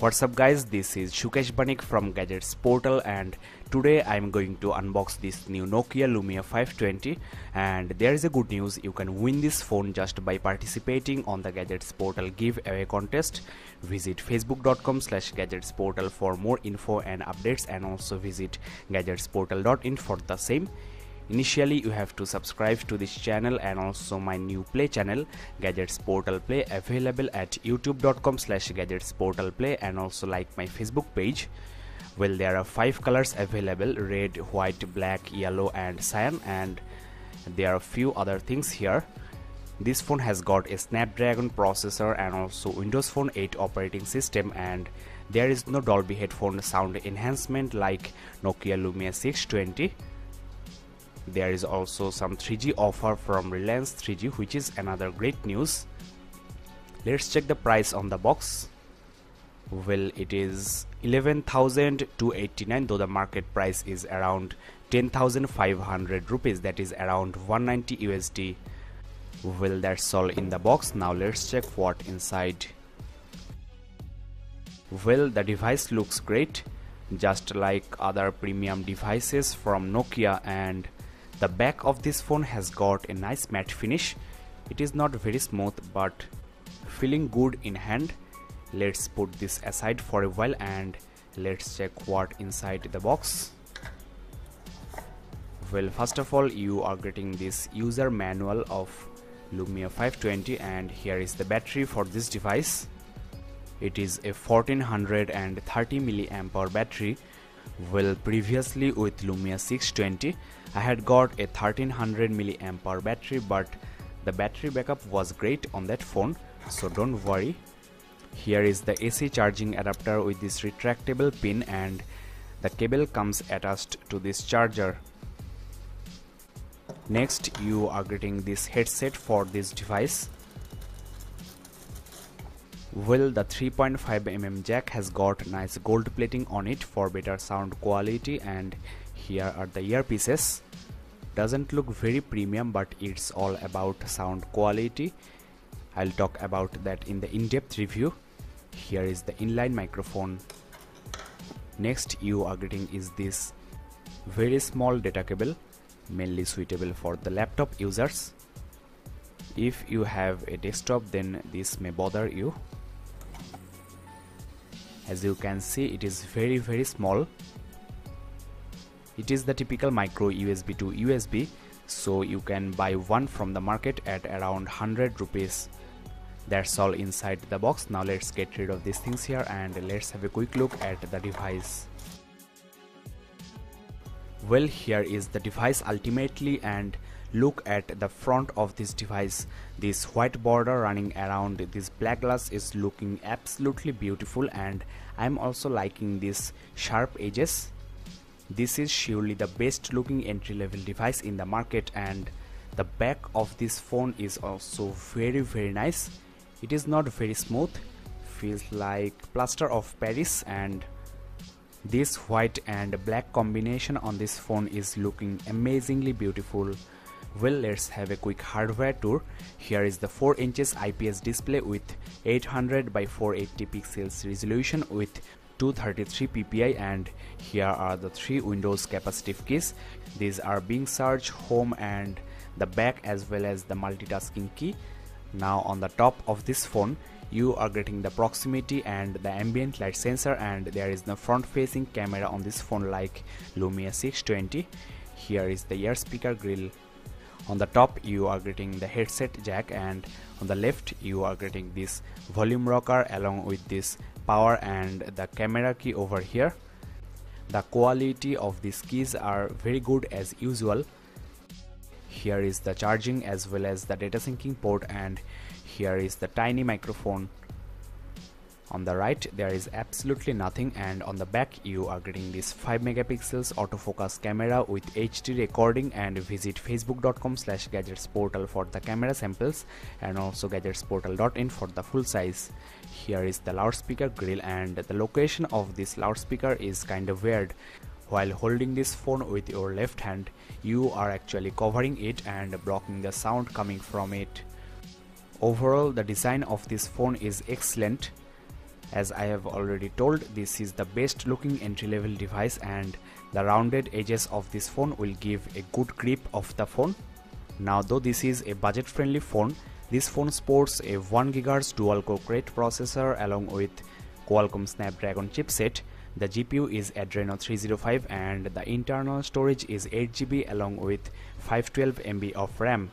What's up guys, this is Shukesh Banik from Gadgets Portal, and today I'm going to unbox this new Nokia LUMIA 520. And there is a good news, you can win this phone just by participating on the Gadgets Portal giveaway contest. Visit facebook.com/gadgetsportal for more info and updates, and also visit gadgetsportal.in for the same. Initially you have to subscribe to this channel and also my new play channel Gadgets Portal Play, available at youtube.com/gadgetsportalplay, and also like my Facebook page. Well, there are 5 colors available: red, white, black, yellow and cyan, and there are a few other things here. This phone has got a Snapdragon processor and also Windows Phone 8 operating system, and there is no Dolby headphone sound enhancement like Nokia LUMIA 620. There is also some 3G offer from Reliance 3G, which is another great news. Let's check the price on the box. Well, it is 11,289, though the market price is around 10,500 rupees, that is around 190 USD. Well, that's all in the box. Now let's check what inside. Well, the device looks great, just like other premium devices from Nokia, and the back of this phone has got a nice matte finish. It is not very smooth but feeling good in hand. Let's put this aside for a while and let's check what inside the box. Well, first of all, you are getting this user manual of LUMIA 520, and here is the battery for this device. It is a 1430 mAh battery. Well, previously with LUMIA 620 I had got a 1300 mAh battery, but the battery backup was great on that phone, so don't worry. Here is the AC charging adapter with this retractable pin, and the cable comes attached to this charger. Next, you are getting this headset for this device. Well, the 3.5mm jack has got nice gold plating on it for better sound quality, and here are the earpieces. Doesn't look very premium, but it's all about sound quality. I'll talk about that in the in-depth review. Here is the inline microphone. Next, you are getting is this very small data cable, mainly suitable for the laptop users. If you have a desktop, then this may bother you. As you can see, it is very small. It is the typical micro USB to USB, so you can buy one from the market at around 100 rupees. That's all inside the box. Now let's get rid of these things here and let's have a quick look at the device. Well, here is the device ultimately, and look at the front of this device. This white border running around this black glass is looking absolutely beautiful, and I'm also liking these sharp edges. This is surely the best looking entry-level device in the market, and the back of this phone is also very nice. It is not very smooth, feels like plaster of Paris, and this white and black combination on this phone is looking amazingly beautiful. Well, let's have a quick hardware tour. Here is the 4 inches IPS display with 800 by 480 pixels resolution with 233 ppi, and here are the 3 Windows capacitive keys. These are being search, home and the back, as well as the multitasking key. Now on the top of this phone you are getting the proximity and the ambient light sensor, and there is the front facing camera on this phone like LUMIA 620. Here is the ear speaker grill. On the top you are getting the headset jack, and on the left you are getting this volume rocker along with this power and the camera key over here. The quality of these keys are very good as usual. Here is the charging as well as the data syncing port, and here is the tiny microphone. On the right there is absolutely nothing, and on the back you are getting this 5 megapixels autofocus camera with HD recording, and visit facebook.com/gadgetsportal for the camera samples, and also gadgetsportal.in for the full size. Here is the loudspeaker grill, and the location of this loudspeaker is kind of weird. While holding this phone with your left hand, you are actually covering it and blocking the sound coming from it. Overall, the design of this phone is excellent. As I have already told, this is the best looking entry-level device, and the rounded edges of this phone will give a good grip of the phone. Now though this is a budget friendly phone, this phone sports a 1 GHz dual-core crate processor along with Qualcomm Snapdragon chipset. The GPU is Adreno 305 and the internal storage is 8 GB along with 512 MB of RAM.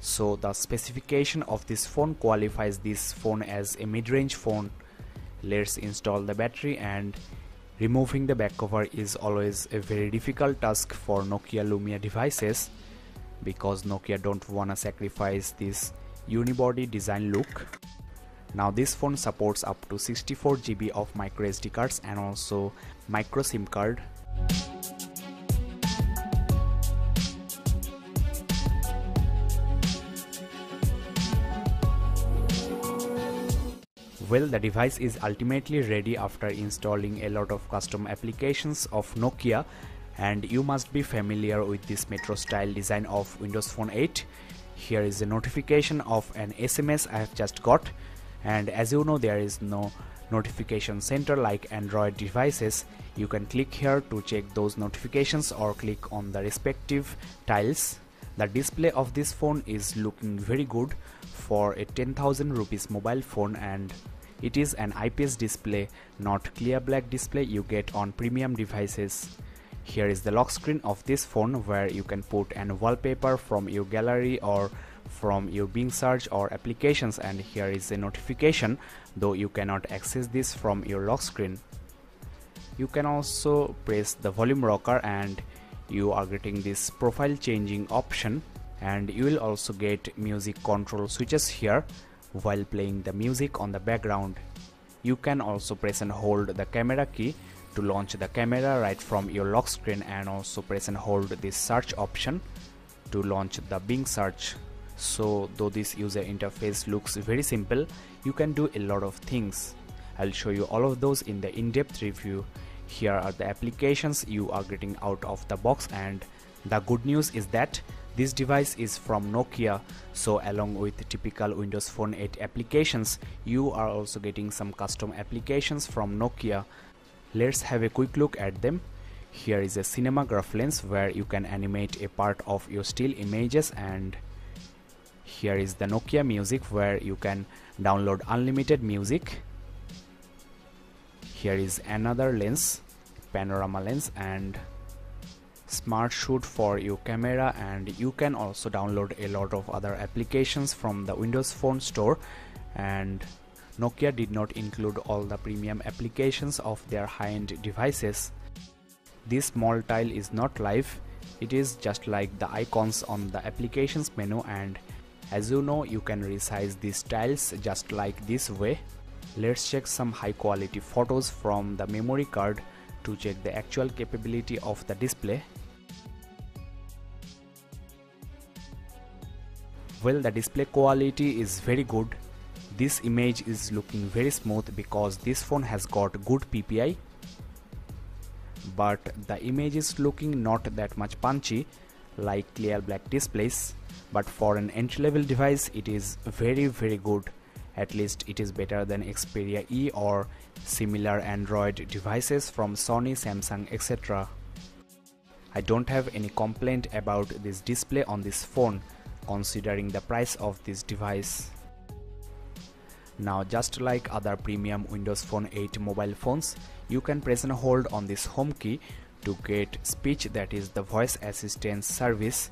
So the specification of this phone qualifies this phone as a mid-range phone. Let's install the battery, and removing the back cover is always a very difficult task for Nokia LUMIA devices, because Nokia don't wanna sacrifice this unibody design look. Now this phone supports up to 64 GB of micro SD cards and also micro SIM card. Well, the device is ultimately ready after installing a lot of custom applications of Nokia, and you must be familiar with this metro style design of Windows Phone 8. Here is a notification of an SMS I have just got, and as you know, there is no notification center like Android devices. You can click here to check those notifications or click on the respective tiles. The display of this phone is looking very good for a 10,000 rupees mobile phone, and it is an IPS display, not clear black display you get on premium devices. Here is the lock screen of this phone, where you can put an wallpaper from your gallery or from your Bing search or applications, and here is a notification, though you cannot access this from your lock screen. You can also press the volume rocker and you are getting this profile changing option, and you will also get music control switches here while playing the music on the background. You can also press and hold the camera key to launch the camera right from your lock screen, and also press and hold this search option to launch the Bing search. So though this user interface looks very simple, you can do a lot of things. I'll show you all of those in the in-depth review. Here are the applications you are getting out of the box, and the good news is that this device is from Nokia, so along with typical Windows Phone 8 applications, you are also getting some custom applications from Nokia. Let's have a quick look at them. Here is a cinematograph lens where you can animate a part of your still images, and here is the Nokia Music where you can download unlimited music. Here is another lens, panorama lens, and smart shoot for your camera, and you can also download a lot of other applications from the Windows Phone store. And Nokia did not include all the premium applications of their high-end devices. This small tile is not live, it is just like the icons on the applications menu, and as you know, you can resize these tiles just like this way. Let's check some high quality photos from the memory card to check the actual capability of the display. Well, the display quality is very good. This image is looking very smooth because this phone has got good PPI, but the image is looking not that much punchy like clear black displays. But for an entry-level device, it is very good. At least it is better than Xperia E or similar Android devices from Sony, Samsung, etc. I don't have any complaint about this display on this phone, considering the price of this device. Now, just like other premium Windows Phone 8 mobile phones, you can press and hold on this home key to get speech, that is the voice assistance service.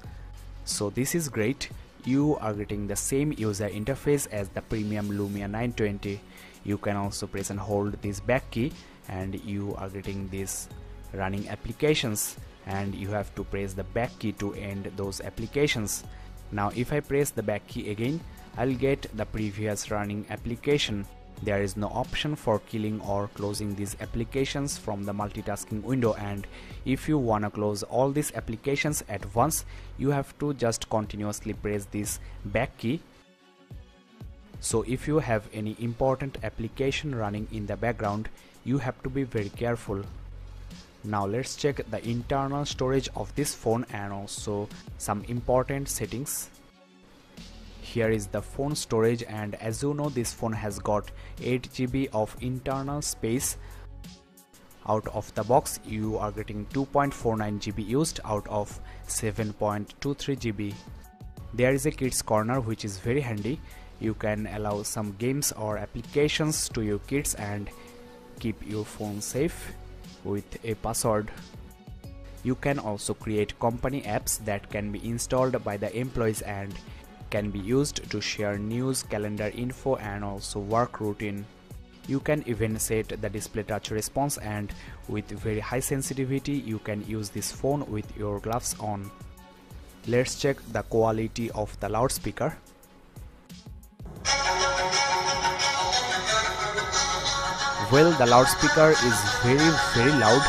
So this is great. You are getting the same user interface as the premium LUMIA 920. You can also press and hold this back key and you are getting these running applications, and you have to press the back key to end those applications. Now if I press the back key again, I'll get the previous running application. There is no option for killing or closing these applications from the multitasking window, and if you wanna close all these applications at once, you have to just continuously press this back key. So if you have any important application running in the background, you have to be very careful. Now let's check the internal storage of this phone and also some important settings. Here is the phone storage, and as you know, this phone has got 8 GB of internal space. Out of the box you are getting 2.49 GB used out of 7.23 GB. There is a kids corner which is very handy. You can allow some games or applications to your kids and keep your phone safe with a password. You can also create company apps that can be installed by the employees and can be used to share news, calendar info and also work routine. You can even set the display touch response, and with very high sensitivity you can use this phone with your gloves on. Let's check the quality of the loudspeaker. Well, the loudspeaker is very loud.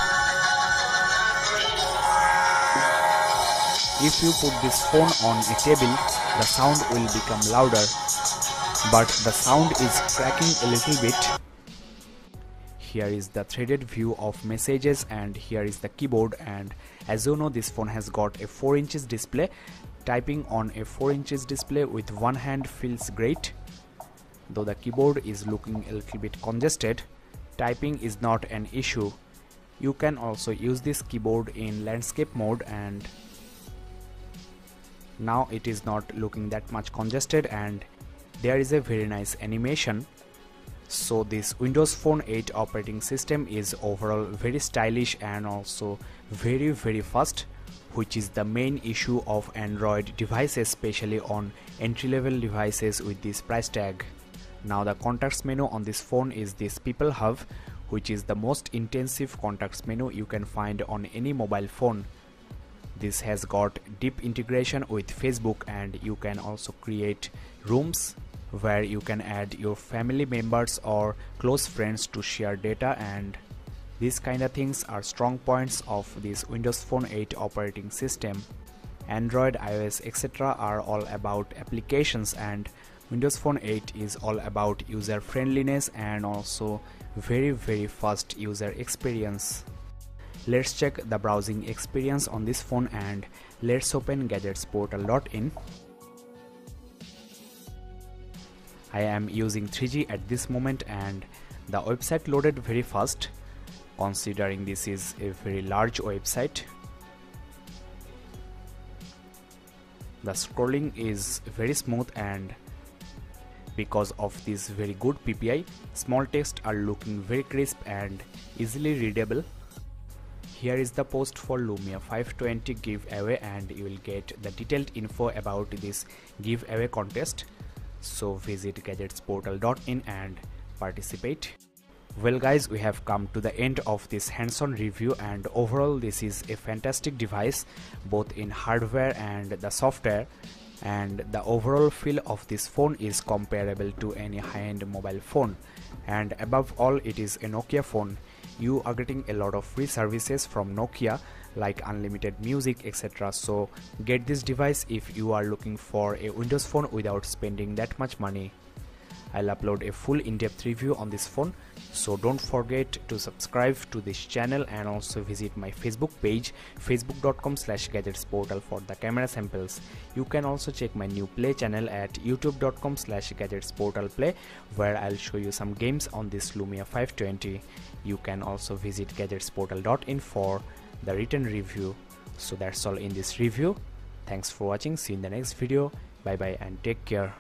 If you put this phone on a table, the sound will become louder, but the sound is cracking a little bit. Here is the threaded view of messages, and here is the keyboard, and as you know, this phone has got a 4 inches display. Typing on a 4 inches display with one hand feels great. Though the keyboard is looking a little bit congested, typing is not an issue. You can also use this keyboard in landscape mode, and now it is not looking that much congested, and there is a very nice animation. So this Windows Phone 8 operating system is overall very stylish and also very fast, which is the main issue of Android devices, especially on entry-level devices with this price tag. Now the contacts menu on this phone is this People Hub, which is the most intensive contacts menu you can find on any mobile phone. This has got deep integration with Facebook, and you can also create rooms where you can add your family members or close friends to share data, and these kind of things are strong points of this Windows Phone 8 operating system. Android, iOS, etc. are all about applications, and Windows Phone 8 is all about user friendliness and also very fast user experience. Let's check the browsing experience on this phone, and let's open gadgetsportal.in. I am using 3G at this moment, and the website loaded very fast considering this is a very large website. The scrolling is very smooth, and because of this very good PPI, small text are looking very crisp and easily readable. Here is the post for LUMIA 520 giveaway, and you will get the detailed info about this giveaway contest. So visit gadgetsportal.in and participate. Well guys, we have come to the end of this hands-on review, and overall this is a fantastic device both in hardware and the software, and the overall feel of this phone is comparable to any high-end mobile phone, and above all it is a Nokia phone. You are getting a lot of free services from Nokia like unlimited music, etc. So get this device if you are looking for a Windows phone without spending that much money. I'll upload a full in-depth review on this phone, so don't forget to subscribe to this channel and also visit my Facebook page facebook.com/gadgetsportal for the camera samples. You can also check my new play channel at youtube.com/gadgetsportalplay, where I'll show you some games on this LUMIA 520. You can also visit gadgetsportal.in for the written review. So that's all in this review. Thanks for watching. See you in the next video. Bye bye and take care.